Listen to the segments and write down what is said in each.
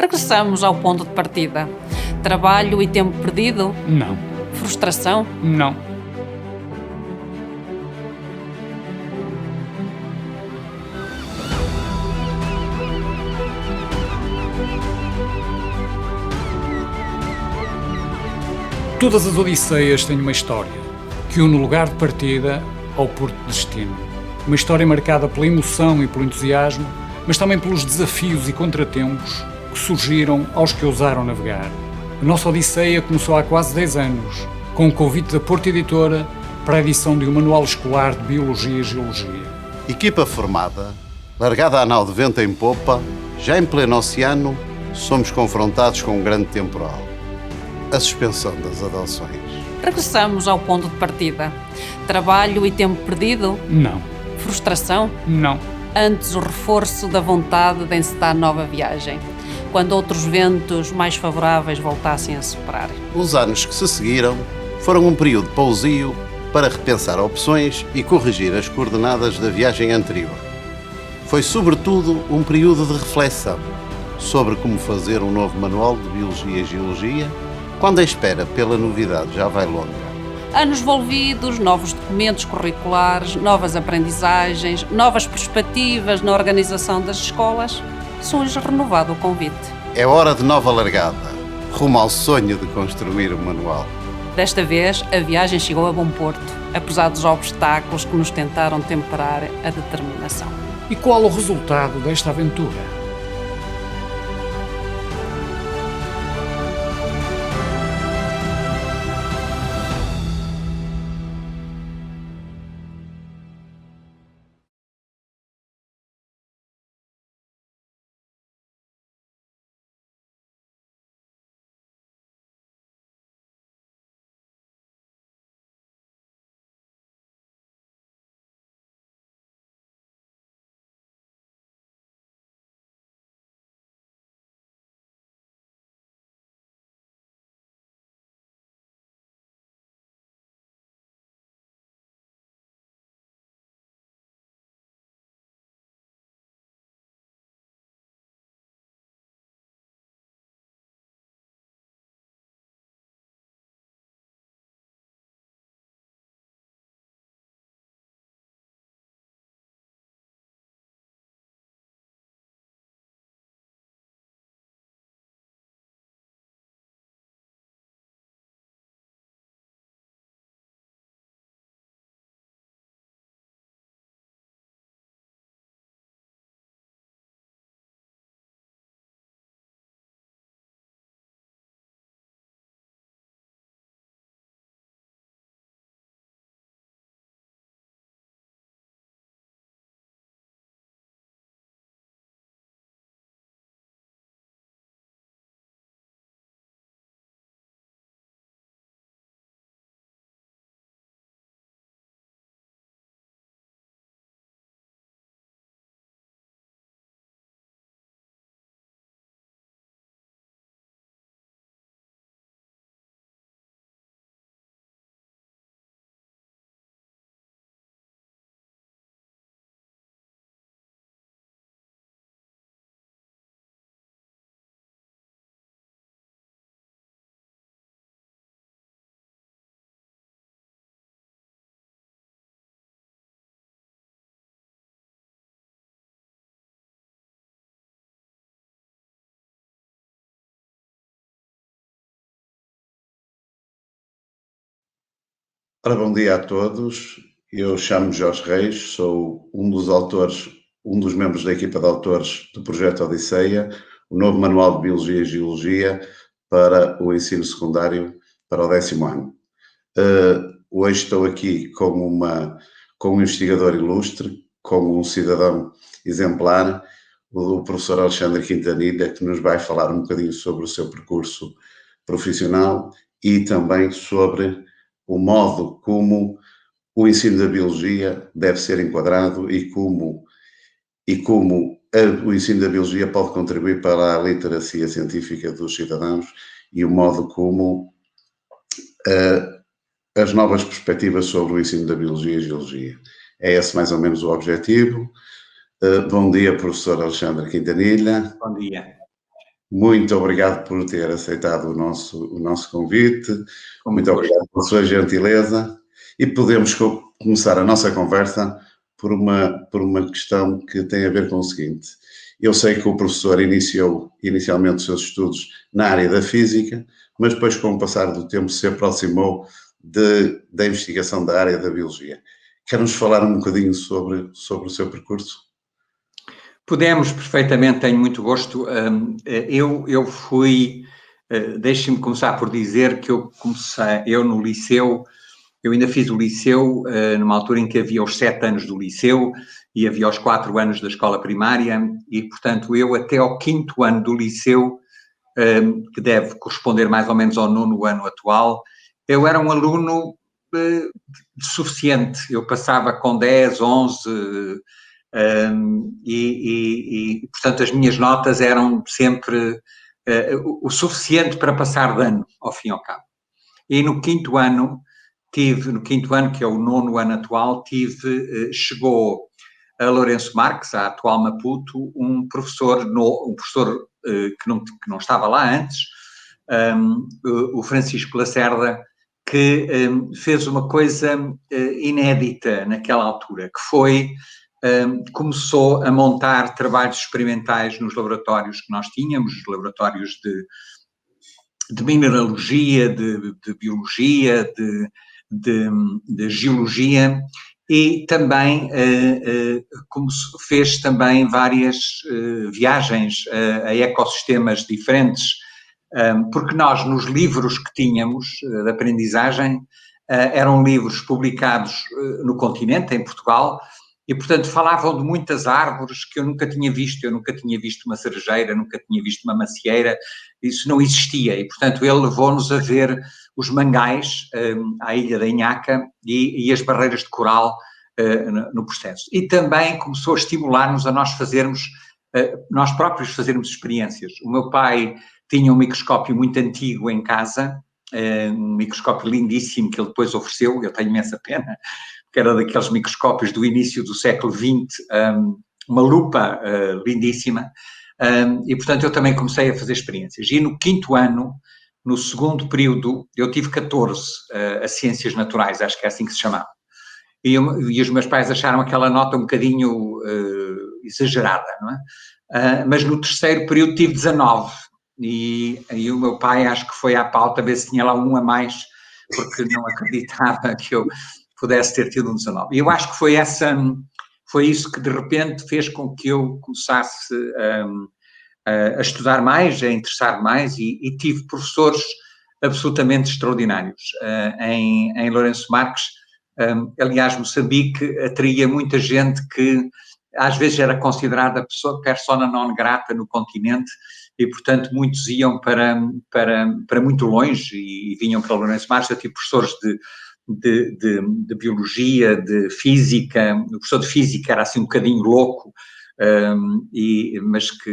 Regressamos ao ponto de partida. Trabalho e tempo perdido? Não, Frustração? não. Todas as odisseias têm uma história, que une o lugar de partida ao porto de destino. Uma história marcada pela emoção e pelo entusiasmo, mas também pelos desafios e contratempos que surgiram aos que ousaram navegar. A nossa odisseia começou há quase 10 anos, com o convite da Porto Editora para a edição de um manual escolar de Biologia e Geologia. Equipa formada, largada a nau de vento em popa, já em pleno oceano, somos confrontados com um grande temporal. A suspensão das adoções. Regressamos ao ponto de partida. Trabalho e tempo perdido? Não, Frustração? não. Antes o reforço da vontade de encetar nova viagem, quando outros ventos mais favoráveis voltassem a soprar. Os anos que se seguiram foram um período de pousio para repensar opções e corrigir as coordenadas da viagem anterior. Foi, sobretudo, um período de reflexão sobre como fazer um novo manual de Biologia e Geologia, quando a espera pela novidade já vai longa. Anos envolvidos, novos documentos curriculares, novas aprendizagens, novas perspectivas na organização das escolas, surge renovado o convite. É hora de nova largada, rumo ao sonho de construir um manual. Desta vez, a viagem chegou a bom porto, apesar dos obstáculos que nos tentaram temperar a determinação. E qual o resultado desta aventura? Ora, bom dia a todos. Eu chamo-me Jorge Reis, sou um dos autores, um dos membros da equipa de autores do projeto Odisseia, o novo manual de Biologia e Geologia para o ensino secundário para o 10º ano. Hoje estou aqui com um investigador ilustre, com um cidadão exemplar, o professor Alexandre Quintanilha, que nos vai falar um bocadinho sobre o seu percurso profissional e também sobre o modo como o ensino da biologia deve ser enquadrado e como o ensino da biologia pode contribuir para a literacia científica dos cidadãos e o modo como as novas perspectivas sobre o ensino da biologia e geologia. É esse mais ou menos o objetivo. Bom dia, professor Alexandre Quintanilha. Bom dia. muito obrigado por ter aceitado o nosso convite, muito obrigado pela sua gentileza e podemos começar a nossa conversa por uma questão que tem a ver com o seguinte. Eu sei que o professor iniciou inicialmente os seus estudos na área da física, mas depois, com o passar do tempo, se aproximou da investigação da área da biologia. Quer-nos falar um bocadinho sobre o seu percurso? Podemos, perfeitamente, tenho muito gosto. Eu fui, deixe-me começar por dizer que eu no liceu, eu ainda fiz o liceu numa altura em que havia os 7 anos do liceu e havia os 4 anos da escola primária e, portanto, eu até ao 5º ano do liceu, que deve corresponder mais ou menos ao 9º ano atual, eu era um aluno suficiente. Eu passava com 10, 11... portanto, as minhas notas eram sempre o suficiente para passar de ano, ao fim e ao cabo. E no 5º ano, que é o 9º ano atual, chegou a Lourenço Marques, a atual Maputo, um professor que não estava lá antes, o Francisco Lacerda, que fez uma coisa inédita naquela altura, que foi... começou a montar trabalhos experimentais nos laboratórios que nós tínhamos, laboratórios de mineralogia, de biologia, de geologia, e também fez também várias viagens a ecossistemas diferentes, porque nós, nos livros que tínhamos de aprendizagem, eram livros publicados no continente, em Portugal, e, portanto, falavam de muitas árvores que eu nunca tinha visto. Eu nunca tinha visto uma cerejeira, nunca tinha visto uma macieira, isso não existia. E, portanto, ele levou-nos a ver os mangais à Ilha da Inhaca e as barreiras de coral no processo. E também começou a estimular-nos a nós próprios fazermos experiências. O meu pai tinha um microscópio muito antigo em casa, um microscópio lindíssimo que ele depois ofereceu, eu tenho imensa pena, que era daqueles microscópios do início do século XX, uma lupa lindíssima, e, portanto, eu também comecei a fazer experiências. E no 5º ano, no 2º período, eu tive 14 a Ciências Naturais, acho que é assim que se chamava. E os meus pais acharam aquela nota um bocadinho exagerada, não é? Mas no 3º período tive 19, e o meu pai acho que foi à pauta ver se tinha lá um a mais, porque não acreditava que eu pudesse ter tido um 19. E eu acho que foi isso que de repente fez com que eu começasse a estudar mais, a interessar mais, e tive professores absolutamente extraordinários. Em Lourenço Marques, aliás, Moçambique atraía muita gente que às vezes era considerada persona non grata no continente, e, portanto, muitos iam para muito longe e vinham para Lourenço Marques. Eu tive professores de biologia, de física. O professor de física era assim um bocadinho louco, mas que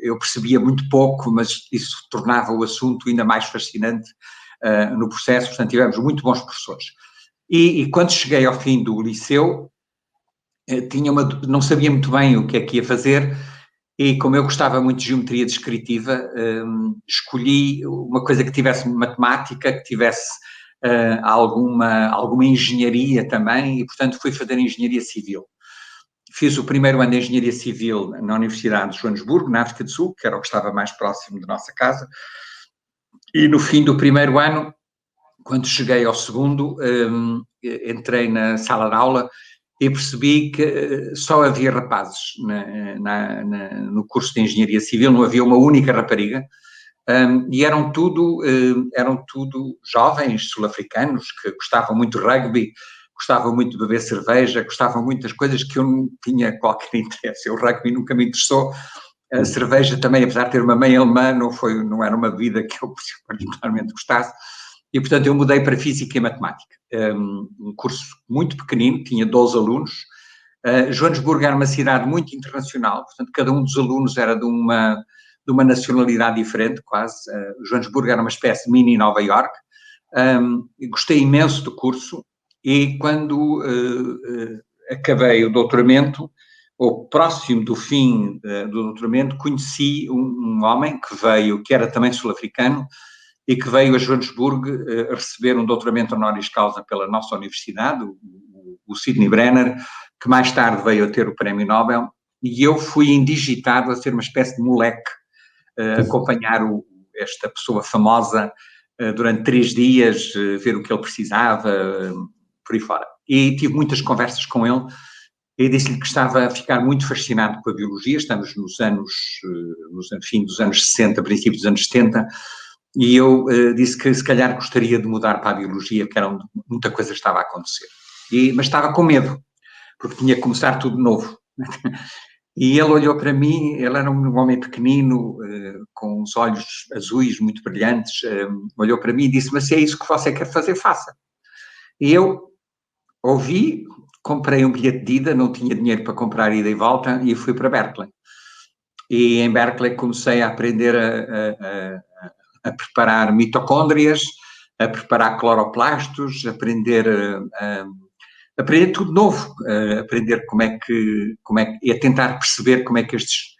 eu percebia muito pouco, mas isso tornava o assunto ainda mais fascinante no processo. Portanto, tivemos muito bons professores. E quando cheguei ao fim do liceu, não sabia muito bem o que é que ia fazer, e como eu gostava muito de geometria descritiva, escolhi uma coisa que tivesse matemática, que tivesse alguma engenharia também, e, portanto, fui fazer engenharia civil. Fiz o 1º ano de engenharia civil na Universidade de Joanesburgo, na África do Sul, que era o que estava mais próximo da nossa casa, e no fim do 1º ano, quando cheguei ao 2º, entrei na sala de aula e percebi que só havia rapazes no curso de engenharia civil, não havia uma única rapariga. E eram tudo jovens sul-africanos que gostavam muito de rugby, gostavam muito de beber cerveja, gostavam muito das coisas que eu não tinha qualquer interesse. O rugby nunca me interessou. A cerveja também, apesar de ter uma mãe alemã, não era uma bebida que eu particularmente gostasse. E, portanto, eu mudei para Física e Matemática. Um curso muito pequenino, tinha 12 alunos. Joanesburgo era uma cidade muito internacional, portanto, cada um dos alunos era de uma nacionalidade diferente, quase. Joanesburgo era uma espécie de mini Nova Iorque. Gostei imenso do curso, e quando acabei o doutoramento, ou próximo do fim do doutoramento, conheci um homem que era também sul-africano e que veio a Joanesburgo a receber um doutoramento honoris causa pela nossa universidade, o Sidney Brenner, que mais tarde veio a ter o Prémio Nobel, e eu fui indigitado a ser uma espécie de moleque, acompanhar esta pessoa famosa durante 3 dias, ver o que ele precisava, por aí fora. E tive muitas conversas com ele, e disse-lhe que estava a ficar muito fascinado com a biologia. Estamos no fim dos anos 60, princípio dos anos 70, e eu disse que se calhar gostaria de mudar para a biologia, porque muita coisa estava a acontecer. Mas estava com medo, porque tinha que começar tudo de novo. E ele olhou para mim, ele era um homem pequenino, com os olhos azuis muito brilhantes, olhou para mim e disse: mas se é isso que você quer fazer, faça. E eu ouvi, comprei um bilhete de ida, não tinha dinheiro para comprar ida e volta, e fui para Berkeley. E em Berkeley comecei a aprender a preparar mitocôndrias, a preparar cloroplastos, aprender tudo novo, aprender e a tentar perceber como é que estes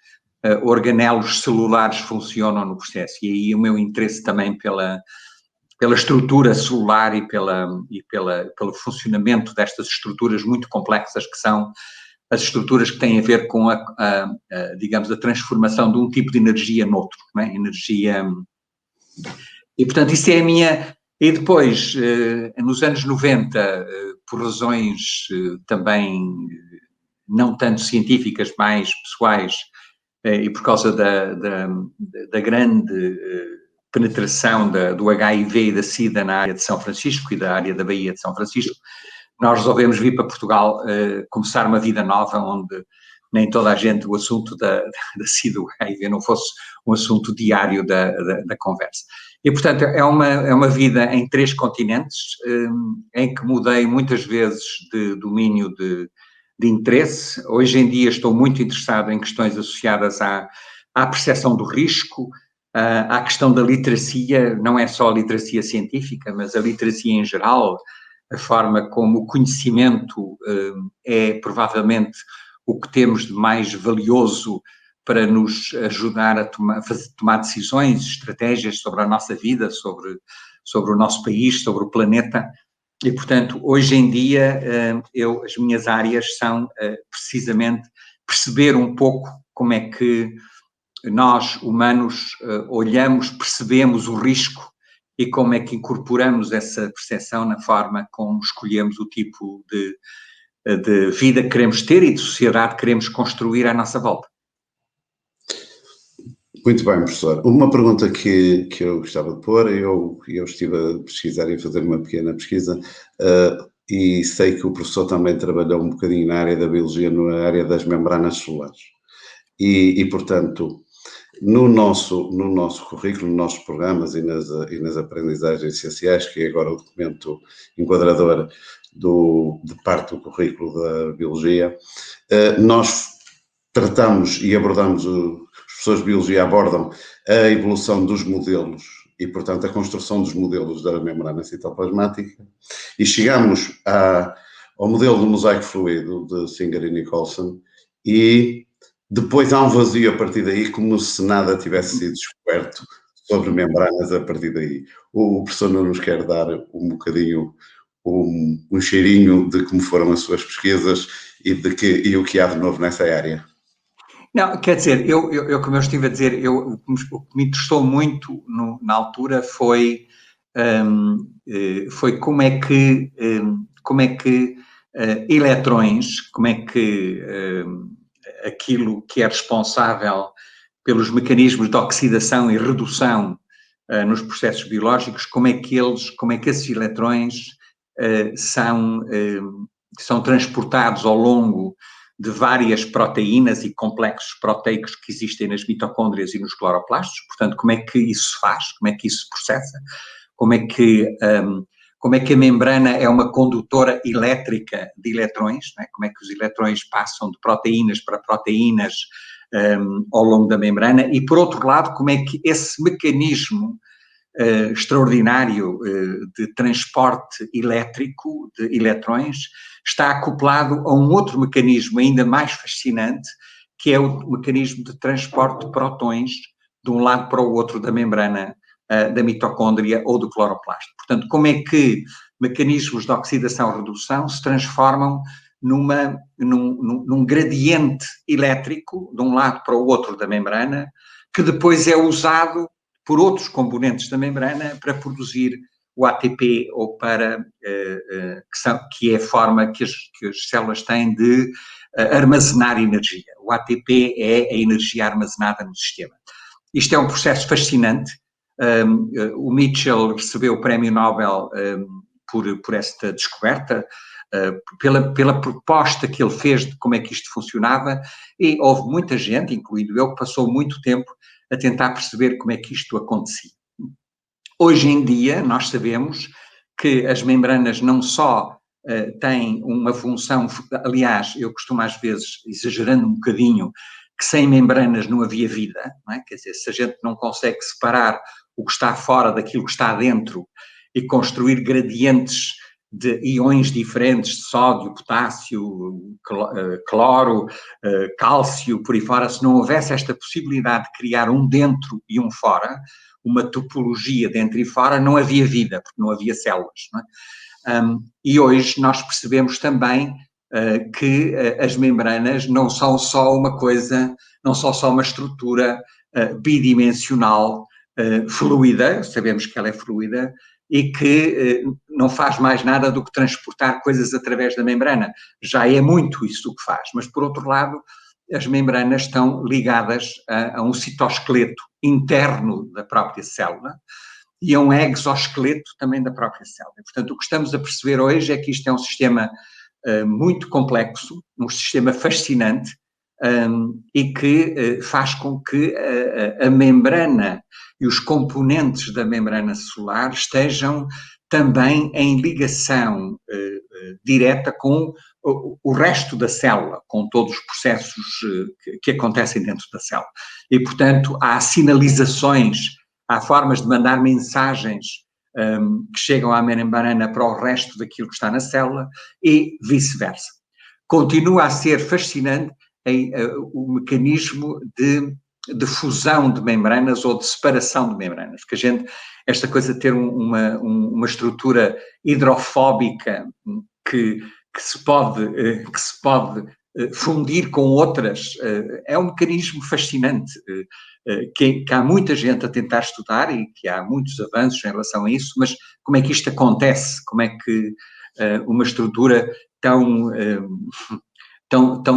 organelos celulares funcionam no processo. E aí o meu interesse também pela estrutura celular e pelo funcionamento destas estruturas muito complexas, que são as estruturas que têm a ver com digamos, a transformação de um tipo de energia noutro, não é? Energia. E, portanto, isso é a minha. E depois, nos anos 90, por razões também não tanto científicas, mais pessoais, e por causa da grande penetração do HIV e da SIDA na área de São Francisco e da área da Baía de São Francisco, nós resolvemos vir para Portugal, começar uma vida nova, onde nem toda a gente, o assunto da SIDA e do HIV não fosse um assunto diário da conversa. E, portanto, é uma vida em 3 continentes, em que mudei muitas vezes de domínio de interesse. Hoje em dia estou muito interessado em questões associadas à percepção do risco, à questão da literacia, não é só a literacia científica, mas a literacia em geral, a forma como o conhecimento é provavelmente o que temos de mais valioso para nos ajudar a tomar decisões, estratégias sobre a nossa vida, sobre o nosso país, sobre o planeta. E, portanto, hoje em dia, as minhas áreas são precisamente perceber um pouco como é que nós, humanos, olhamos, percebemos o risco e como é que incorporamos essa percepção na forma como escolhemos o tipo de vida que queremos ter e de sociedade que queremos construir à nossa volta. Muito bem, professor. Uma pergunta que eu gostava de pôr, eu estive a pesquisar e a fazer uma pequena pesquisa, e sei que o professor também trabalhou um bocadinho na área da biologia, na área das membranas celulares. E portanto, no nosso currículo, nos nossos programas e nas aprendizagens essenciais, que é agora o documento enquadrador de parte do currículo da biologia, nós tratamos e abordamos, os professores de biologia abordam a evolução dos modelos e, portanto, a construção dos modelos da membrana citoplasmática, e chegamos ao modelo do mosaico fluido de Singer e Nicholson, e depois há um vazio a partir daí, como se nada tivesse sido descoberto sobre membranas a partir daí. O professor não nos quer dar um bocadinho, um cheirinho de como foram as suas pesquisas e o que há de novo nessa área? Não, quer dizer, como eu estive a dizer, o que me interessou muito na altura foi como é que eletrões, como é que aquilo que é responsável pelos mecanismos de oxidação e redução nos processos biológicos, como é que esses eletrões são transportados ao longo de várias proteínas e complexos proteicos que existem nas mitocôndrias e nos cloroplastos. Portanto, como é que isso se faz, como é que isso se processa, como é que a membrana é uma condutora elétrica de eletrões, não é? Como é que os eletrões passam de proteínas para proteínas ao longo da membrana, e, por outro lado, como é que esse mecanismo extraordinário de transporte elétrico de eletrões está acoplado a um outro mecanismo ainda mais fascinante, que é o mecanismo de transporte de prótons de um lado para o outro da membrana da mitocôndria ou do cloroplasto. Portanto, como é que mecanismos de oxidação-redução se transformam num gradiente elétrico de um lado para o outro da membrana, que depois é usado por outros componentes da membrana para produzir o ATP ou para, que é a forma que as células têm de armazenar energia. O ATP é a energia armazenada no sistema. Isto é um processo fascinante. O Mitchell recebeu o Prémio Nobel por esta descoberta, pela proposta que ele fez de como é que isto funcionava, e houve muita gente, incluindo eu, que passou muito tempo a tentar perceber como é que isto acontecia. Hoje em dia, nós sabemos que as membranas não só têm uma função, aliás, eu costumo às vezes, exagerando um bocadinho, que sem membranas não havia vida, não é? Quer dizer, se a gente não consegue separar o que está fora daquilo que está dentro e construir gradientes de íons diferentes, de sódio, potássio, cloro, cálcio, por aí fora, se não houvesse esta possibilidade de criar um dentro e um fora, uma topologia dentro e fora, não havia vida, porque não havia células, não é? E hoje nós percebemos também que as membranas não são só uma coisa, não são só uma estrutura bidimensional fluida, sabemos que ela é fluida, e que não faz mais nada do que transportar coisas através da membrana. Já é muito isso o que faz, mas por outro lado, as membranas estão ligadas a um citoesqueleto interno da própria célula e a um exoesqueleto também da própria célula. E, portanto, o que estamos a perceber hoje é que isto é um sistema muito complexo, um sistema fascinante, e que faz com que a membrana e os componentes da membrana celular estejam também em ligação direta com o resto da célula, com todos os processos que acontecem dentro da célula. E, portanto, há sinalizações, há formas de mandar mensagens que chegam à membrana para o resto daquilo que está na célula e vice-versa. Continua a ser fascinante o mecanismo de fusão de membranas ou de separação de membranas, porque esta coisa de ter uma estrutura hidrofóbica que se pode fundir com outras, é um mecanismo fascinante, que há muita gente a tentar estudar e que há muitos avanços em relação a isso, mas como é que isto acontece? Como é que uma estrutura tão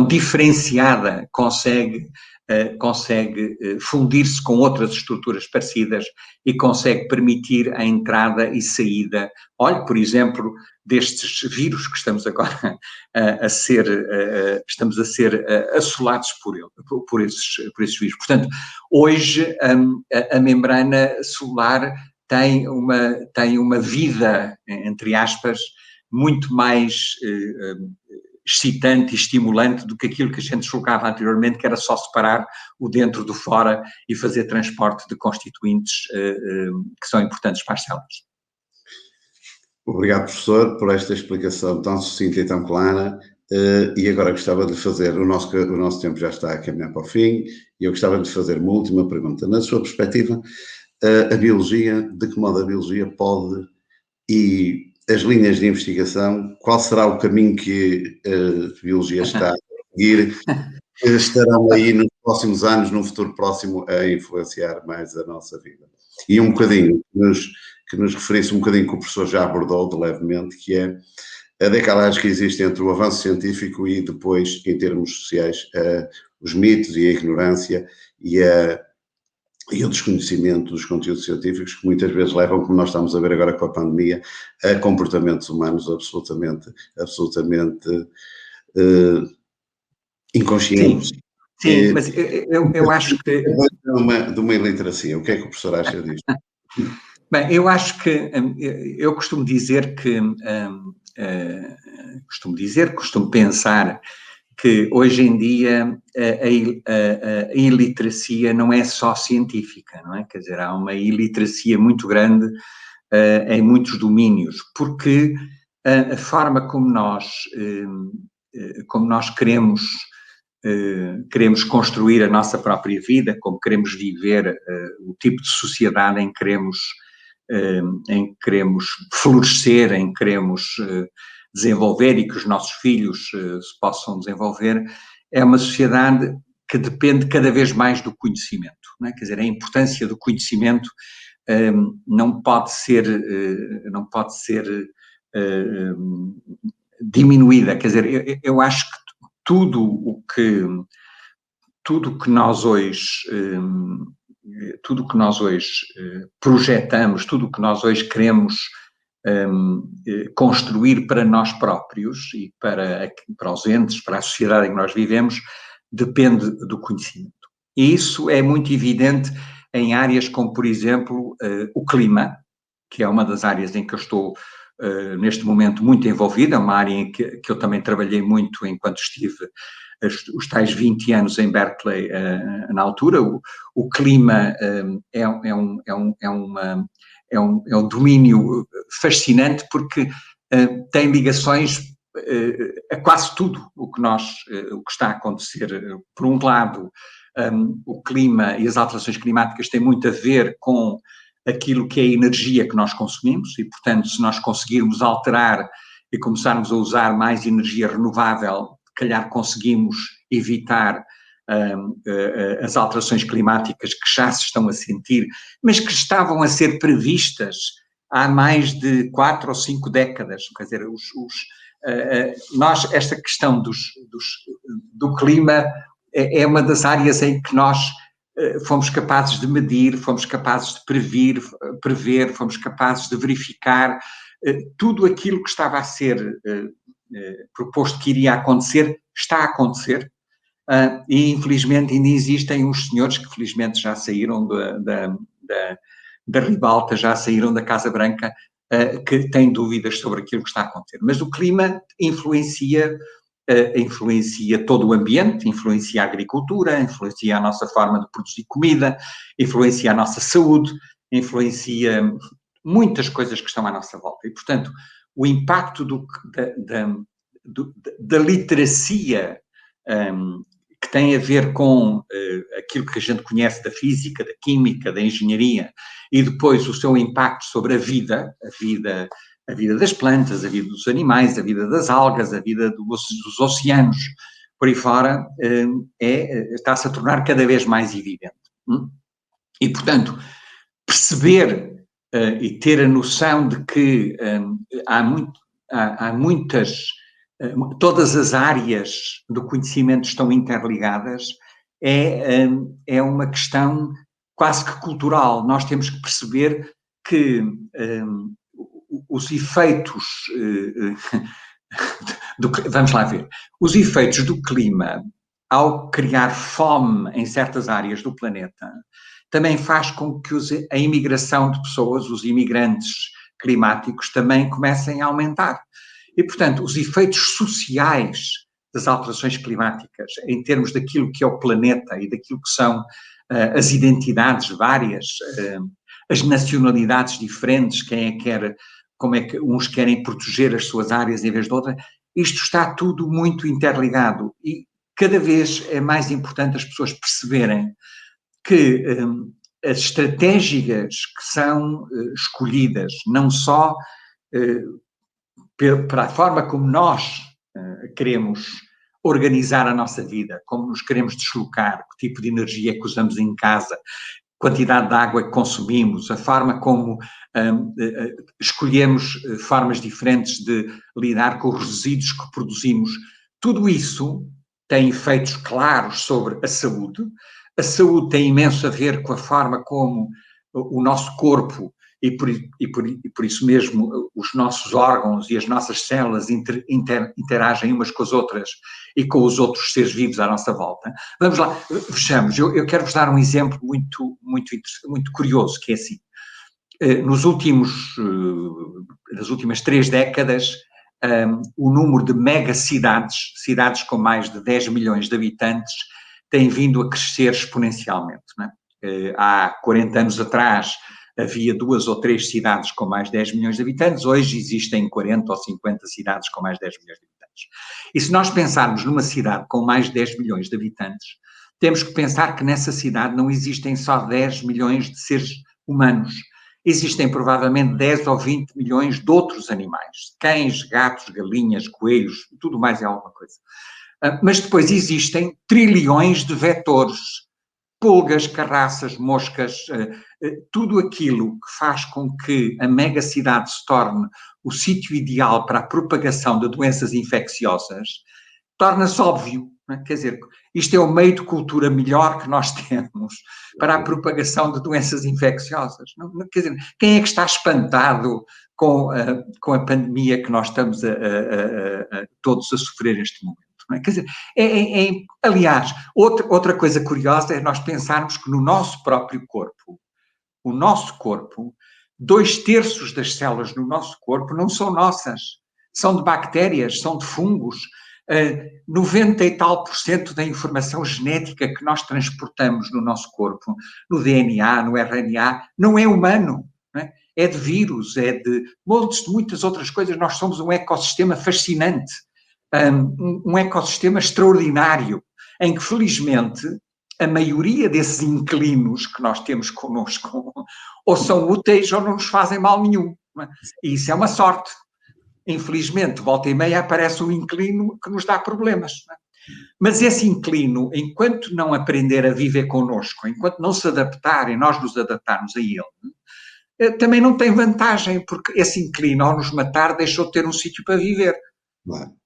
diferenciada consegue fundir-se com outras estruturas parecidas e consegue permitir a entrada e saída, olha, por exemplo, destes vírus que estamos agora a ser assolados por esses vírus. Portanto, hoje a membrana celular tem uma vida, entre aspas, muito mais excitante e estimulante do que aquilo que a gente julgava anteriormente, que era só separar o dentro do fora e fazer transporte de constituintes que são importantes para as células. Obrigado, professor, por esta explicação tão sucinta e tão clara. E agora gostava de fazer, o nosso tempo já está a caminhar para o fim, e eu gostava de fazer uma última pergunta. Na sua perspectiva, a biologia, de que modo a biologia pode, e as linhas de investigação, qual será o caminho que a biologia está a seguir, que estarão aí nos próximos anos, num futuro próximo, a influenciar mais a nossa vida? E um bocadinho, que nos referisse um bocadinho que o professor já abordou de levemente, que é a decalagem que existe entre o avanço científico e depois, em termos sociais, os mitos e a ignorância e o desconhecimento dos conteúdos científicos, que muitas vezes levam, como nós estamos a ver agora com a pandemia, a comportamentos humanos absolutamente inconscientes. Sim, mas eu acho que... De uma iliteracia, o que é que o professor acha disto? Bem, eu acho que... Eu costumo pensar que hoje em dia a iliteracia não é só científica, não é? Quer dizer, há uma iliteracia muito grande em muitos domínios, porque a forma como nós queremos construir a nossa própria vida, como queremos viver, o tipo de sociedade em que queremos florescer, em que queremos desenvolver e que os nossos filhos se possam desenvolver, é uma sociedade que depende cada vez mais do conhecimento, não é? Quer dizer, a importância do conhecimento não pode ser diminuída. Quer dizer, eu acho que tudo o que nós hoje projetamos, tudo o que nós hoje queremos construir para nós próprios e para os entes, para a sociedade em que nós vivemos, depende do conhecimento. E isso é muito evidente em áreas como, por exemplo, o clima, que é uma das áreas em que eu estou neste momento muito envolvida, uma área em que eu também trabalhei muito enquanto estive os tais 20 anos em Berkeley na altura. O clima é um domínio fascinante porque tem ligações a quase tudo o que está a acontecer. Por um lado, o clima e as alterações climáticas têm muito a ver com aquilo que é a energia que nós consumimos e, portanto, se nós conseguirmos alterar e começarmos a usar mais energia renovável, se calhar conseguimos evitar as alterações climáticas que já se estão a sentir, mas que estavam a ser previstas há mais de 4 ou 5 décadas. Quer dizer, esta questão do clima é uma das áreas em que nós fomos capazes de medir, fomos capazes de prever, fomos capazes de verificar tudo aquilo que estava a ser proposto que iria acontecer, está a acontecer. E infelizmente ainda existem uns senhores que felizmente já saíram da ribalta, já saíram da Casa Branca, que têm dúvidas sobre aquilo que está a acontecer. Mas o clima influencia todo o ambiente, influencia a agricultura, influencia a nossa forma de produzir comida, influencia a nossa saúde, influencia muitas coisas que estão à nossa volta. E, portanto, o impacto da literacia que tem a ver com aquilo que a gente conhece da física, da química, da engenharia, e depois o seu impacto sobre a vida das plantas, a vida dos animais, a vida das algas, a vida dos oceanos, por aí fora, está-se a tornar cada vez mais evidente. E, portanto, perceber e ter a noção de que há muitas, todas as áreas do conhecimento estão interligadas, é uma questão quase que cultural. Nós temos que perceber que os efeitos vamos lá ver, os efeitos do clima ao criar fome em certas áreas do planeta também faz com que a imigração de pessoas, os imigrantes climáticos também comecem a aumentar. E, portanto, os efeitos sociais das alterações climáticas em termos daquilo que é o planeta e daquilo que são as identidades várias, as nacionalidades diferentes, como é que uns querem proteger as suas áreas em vez de outras, isto está tudo muito interligado e cada vez é mais importante as pessoas perceberem que as estratégias que são escolhidas, não só para a forma como nós queremos organizar a nossa vida, como nos queremos deslocar, que tipo de energia que usamos em casa, quantidade de água que consumimos, a forma como escolhemos formas diferentes de lidar com os resíduos que produzimos, tudo isso tem efeitos claros sobre a saúde. A saúde tem imenso a ver com a forma como o nosso corpo e por isso mesmo os nossos órgãos e as nossas células interagem umas com as outras e com os outros seres vivos à nossa volta. Vamos lá, vejamos, eu quero-vos dar um exemplo muito curioso, que é assim. Nas últimas 3 décadas, o número de megacidades, cidades com mais de 10 milhões de habitantes, tem vindo a crescer exponencialmente. Não é? Há 40 anos atrás havia 2 ou 3 cidades com mais de 10 milhões de habitantes, hoje existem 40 ou 50 cidades com mais de 10 milhões de habitantes. E se nós pensarmos numa cidade com mais de 10 milhões de habitantes, temos que pensar que nessa cidade não existem só 10 milhões de seres humanos, existem provavelmente 10 ou 20 milhões de outros animais, cães, gatos, galinhas, coelhos, tudo mais é alguma coisa. Mas depois existem trilhões de vetores, pulgas, carraças, moscas, tudo aquilo que faz com que a megacidade se torne o sítio ideal para a propagação de doenças infecciosas, torna-se óbvio. Não é? Quer dizer, isto é o meio de cultura melhor que nós temos para a propagação de doenças infecciosas. Não, quer dizer, quem é que está espantado com a pandemia que nós estamos todos a sofrer neste momento? Não é? Quer dizer, aliás, outra coisa curiosa é nós pensarmos que no nosso próprio corpo, o nosso corpo, 2/3 das células no nosso corpo não são nossas, são de bactérias, são de fungos. 90 e tal % da informação genética que nós transportamos no nosso corpo, no DNA, no RNA, não é humano, não é? É de vírus, é de montes de muitas outras coisas. Nós somos um ecossistema fascinante, um ecossistema extraordinário, em que, felizmente, a maioria desses inquilinos que nós temos connosco ou são úteis ou não nos fazem mal nenhum. Não é? E isso é uma sorte. Infelizmente, volta e meia aparece um inquilino que nos dá problemas. Não é? Mas esse inquilino, enquanto não aprender a viver connosco, enquanto não se adaptar e nós nos adaptarmos a ele, também não tem vantagem, porque esse inquilino, ao nos matar, deixou de ter um sítio para viver.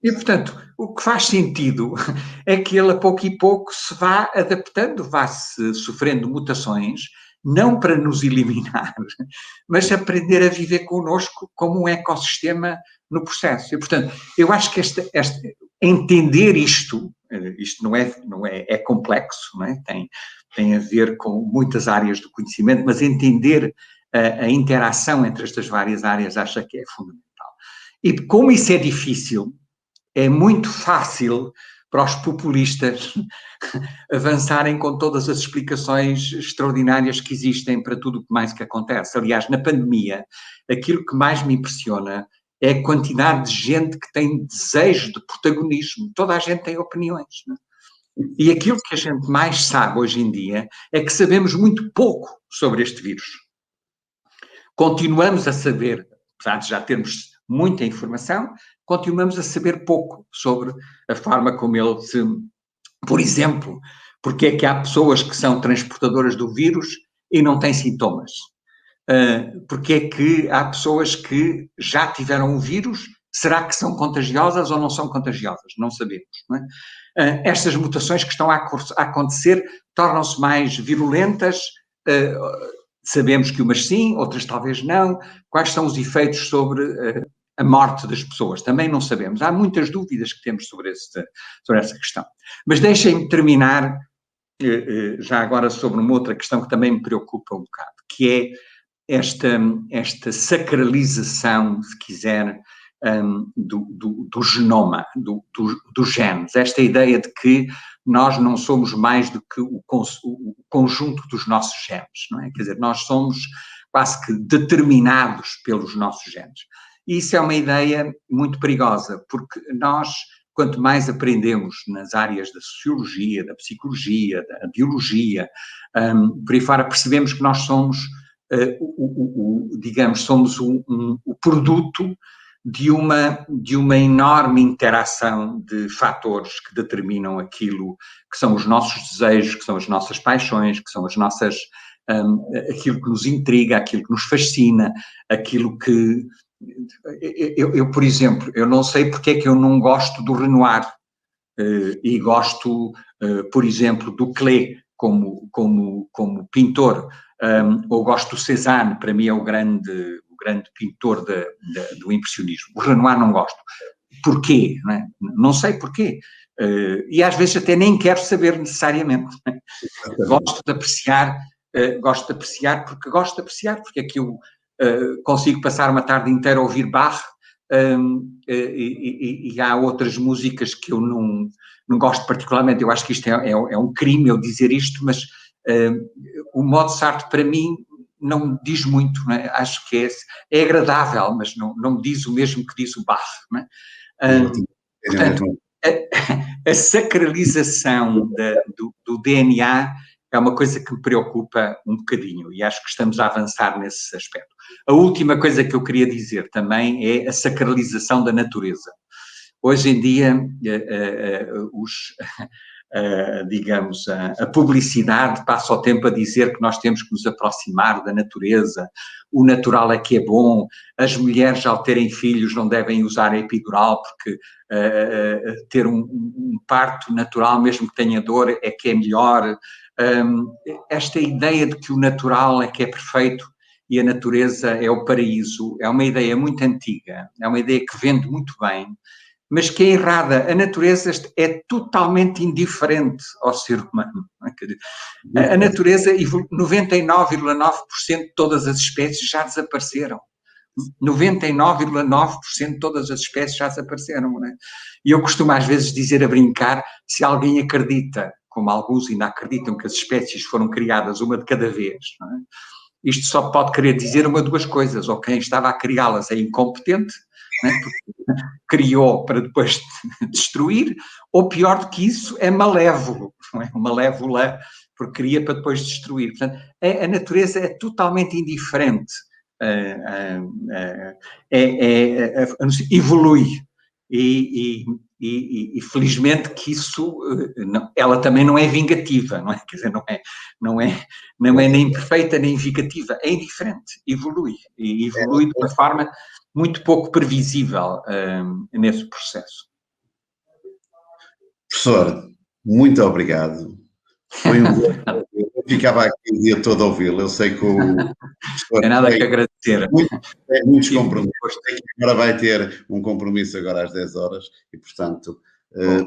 E, portanto, o que faz sentido é que ele, a pouco e pouco, se vá adaptando, vá-se sofrendo mutações, não para nos eliminar, mas aprender a viver connosco como um ecossistema no processo. E, portanto, eu acho que entender isto não é complexo, não é? Tem a ver com muitas áreas do conhecimento, mas entender a interação entre estas várias áreas acho que é fundamental. E como isso é difícil, é muito fácil para os populistas avançarem com todas as explicações extraordinárias que existem para tudo o que mais que acontece. Aliás, na pandemia, aquilo que mais me impressiona é a quantidade de gente que tem desejo de protagonismo. Toda a gente tem opiniões. Não é? E aquilo que a gente mais sabe hoje em dia é que sabemos muito pouco sobre este vírus. Continuamos a saber, apesar de já termos muita informação, continuamos a saber pouco sobre a forma como ele se... Por exemplo, porque é que há pessoas que são transportadoras do vírus e não têm sintomas? Porque é que há pessoas que já tiveram o vírus, será que são contagiosas ou não são contagiosas? Não sabemos. Não é? Estas mutações que estão a acontecer tornam-se mais virulentas, sabemos que umas sim, outras talvez não. Quais são os efeitos sobre a morte das pessoas? Também não sabemos. Há muitas dúvidas que temos sobre essa questão. Mas deixem-me terminar já agora sobre uma outra questão que também me preocupa um bocado, que é esta sacralização, se quiser, do genoma, dos genes. Esta ideia de que nós não somos mais do que o conjunto dos nossos genes, não é? Quer dizer, nós somos quase que determinados pelos nossos genes. E isso é uma ideia muito perigosa, porque nós, quanto mais aprendemos nas áreas da sociologia, da psicologia, da biologia, por aí fora, percebemos que nós somos, somos o produto de uma enorme interação de fatores que determinam aquilo que são os nossos desejos, que são as nossas paixões, que são as nossas, aquilo que nos intriga, aquilo que nos fascina, aquilo que... Eu, por exemplo, eu não sei porque é que eu não gosto do Renoir e gosto, por exemplo, do Klee como pintor, ou gosto do Cézanne, para mim é o grande pintor do impressionismo. O Renoir não gosto. Porquê? Não é? Não sei porquê. E às vezes até nem quero saber necessariamente. Gosto de apreciar porque gosto de apreciar, porque é que eu consigo passar uma tarde inteira a ouvir Bach, e há outras músicas que eu não gosto particularmente. Eu acho que isto é um crime eu dizer isto, mas o Mozart para mim não me diz muito, não é? Acho que é agradável, mas não me diz o mesmo que diz o Bach, não é? Portanto, a sacralização do DNA é uma coisa que me preocupa um bocadinho e acho que estamos a avançar nesse aspecto. A última coisa que eu queria dizer também é a sacralização da natureza. Hoje em dia, digamos, a publicidade passa o tempo a dizer que nós temos que nos aproximar da natureza, o natural é que é bom, as mulheres ao terem filhos não devem usar a epidural porque ter um parto natural, mesmo que tenha dor, é que é melhor. Esta ideia de que o natural é que é perfeito e a natureza é o paraíso é uma ideia muito antiga, é uma ideia que vende muito bem, mas que é errada. A natureza é totalmente indiferente ao ser humano. A natureza, 99,9% de todas as espécies já desapareceram. 99,9% de todas as espécies já desapareceram. Não é? E eu costumo às vezes dizer a brincar, se alguém acredita, como alguns ainda acreditam que as espécies foram criadas uma de cada vez, não é? Isto só pode querer dizer uma de duas coisas, ou quem estava a criá-las é incompetente, não é? Porque criou para depois destruir, ou pior do que isso, é malévolo, não é? Malévola, porque cria para depois destruir. Portanto, a natureza é totalmente indiferente, evolui e felizmente que isso, ela também não é vingativa, não é? Quer dizer, não é nem perfeita nem vingativa, é indiferente, evolui e evolui de uma forma muito pouco previsível nesse processo. Professor, muito obrigado. Foi um eu ficava aqui o dia todo a ouvi-lo. Eu sei que o professor é nada que agradecer. Tem muitos compromissos. Sei que agora vai ter um compromisso agora às 10 horas e, portanto,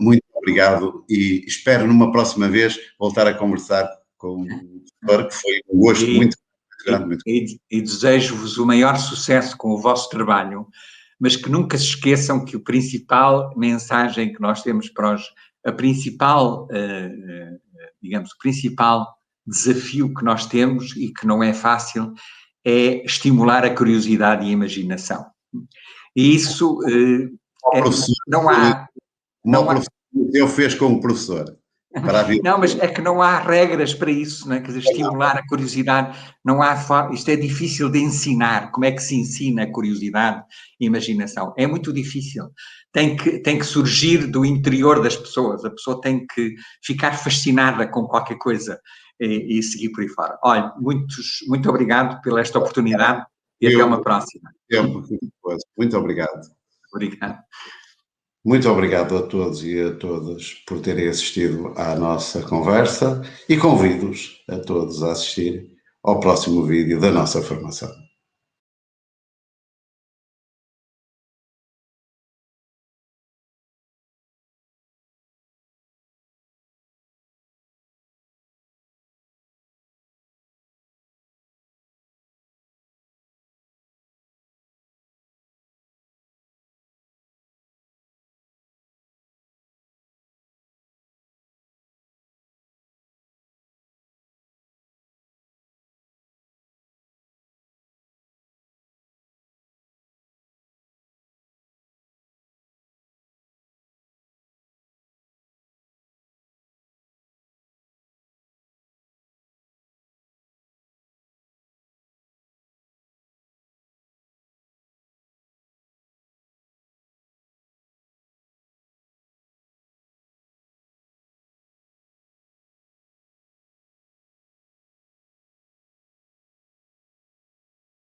muito obrigado e espero numa próxima vez voltar a conversar com o professor, que foi um gosto muito grande. E desejo-vos o maior sucesso com o vosso trabalho, mas que nunca se esqueçam que a principal mensagem que nós temos para os... digamos, o principal desafio que nós temos e que não é fácil é estimular a curiosidade e a imaginação. E isso não há... Eu fez com o professor. Não, mas é que não há regras para isso, não é? Quer dizer, estimular a curiosidade, não há forma, isto é difícil de ensinar. Como é que se ensina a curiosidade e a imaginação? É muito difícil. Tem que surgir do interior das pessoas, a pessoa tem que ficar fascinada com qualquer coisa e seguir por aí fora. Olha, muito obrigado pela esta oportunidade e até uma próxima. Muito obrigado. Obrigado. Muito obrigado a todos e a todas por terem assistido à nossa conversa e convido-os a todos a assistir ao próximo vídeo da nossa formação.